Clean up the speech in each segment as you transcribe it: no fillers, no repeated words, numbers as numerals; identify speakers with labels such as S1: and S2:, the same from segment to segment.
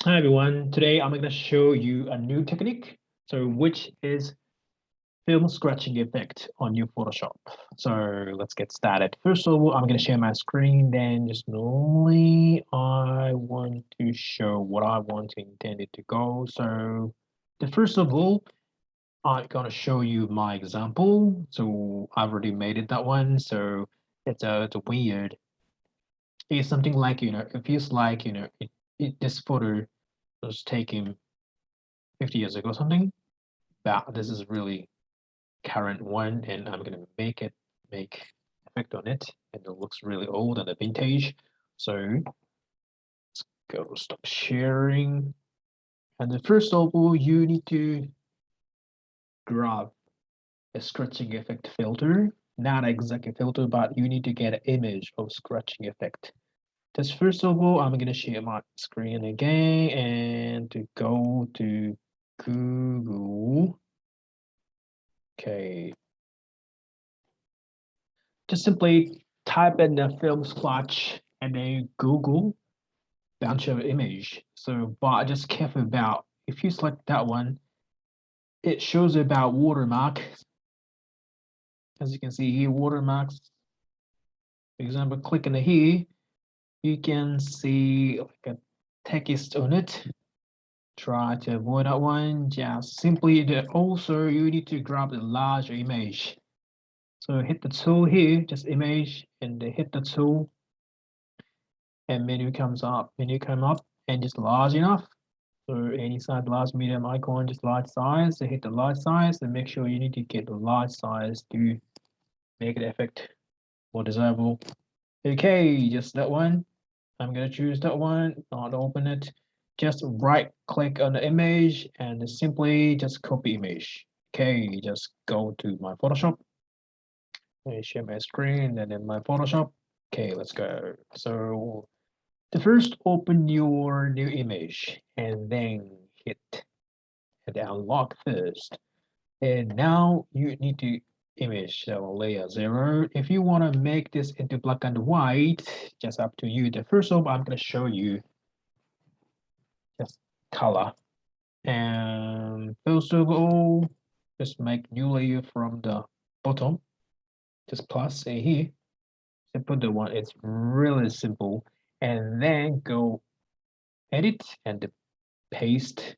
S1: Hi everyone, today I'm going to show you a new technique, which is film scratching effect on your Photoshop. So let's get started. First of all, I'm going to share my screen, then just normally I want to show what I want to intend it to go. So the first of all, I'm going to show you my example. So I've already made it that one, so it's a weird. It's something like, it feels like, this photo was taken 50 years ago or something. But this is really current one, and I'm gonna make effect on it, and it looks really old and a vintage. So go stop sharing. And then first of all, you need to grab a scratching effect filter, not exactly filter, but you need to get an image of scratching effect. Just first of all, I'm gonna share my screen again and to go to Google. Okay, just simply type in the film scratch and then Google bunch of image. So, but just careful about if you select that one, it shows about watermark. As you can see here, watermarks. For example, click on here, you can see like a text on it. Try to avoid that one. Just simply also you need to grab the large image. So hit the tool here, just image, and hit the tool and menu come up and just large enough. So any size, large, medium icon, just large size. So hit the large size and make sure you need to get the large size to make the effect more desirable. Okay, just that one. I'm gonna choose that one, not open it. Just right click on the image and simply just copy image. Okay, just go to my Photoshop. I share my screen and then my Photoshop. Okay, let's go. So the first open your new image and then hit and unlock first. And now you need to image so layer 0. If you want to make this into black and white, just up to you. The first of all, I'm going to show you just color. And first of all, just make new layer from the bottom. Just plus say here. Put the one. It's really simple. And then go edit and paste.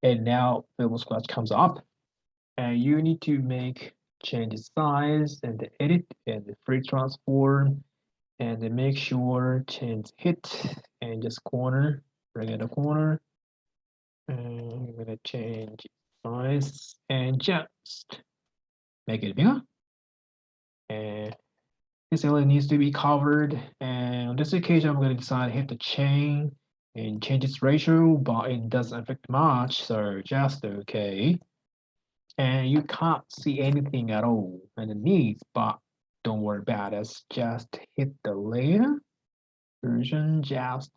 S1: And now film scratch comes up. And you need to make change the size and the edit and the free transform and then make sure change hit and just corner, bring it a corner. And I'm gonna change size and just make it bigger. And this area needs to be covered. And on this occasion, I'm gonna decide to hit the chain and change its ratio, but it doesn't affect much, so just okay. And you can't see anything at all underneath, but don't worry about it. Just hit the layer version. Just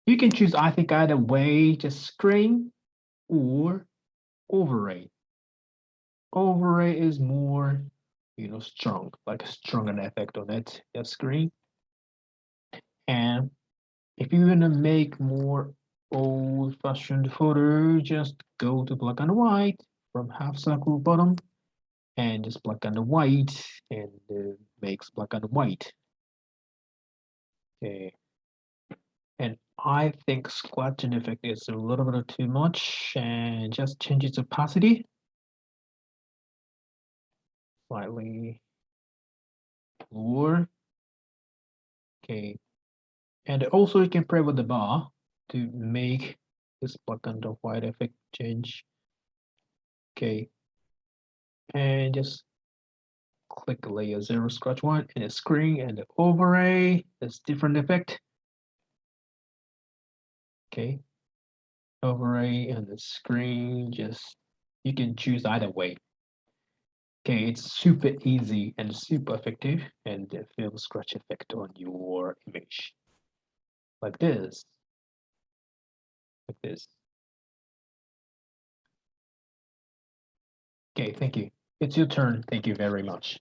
S1: you can choose, I think, either way, just screen or overlay. Overlay is more, strong, like a stronger effect on it, the screen. And if you're gonna make more old-fashioned photo, just go to black and white from half circle bottom and just black and white and makes black and white. Okay. And I think scratching effect is a little bit too much and just change its opacity slightly lower. Okay. And also you can play with the bar to make this black and white effect change. Okay. And just click layer 0 scratch 1 and the screen and the overlay. That's different effect. Okay. Overlay and the screen, just you can choose either way. Okay, it's super easy and super effective and the film scratch effect on your image. Like this. Like this. Okay, thank you. It's your turn. Thank you very much.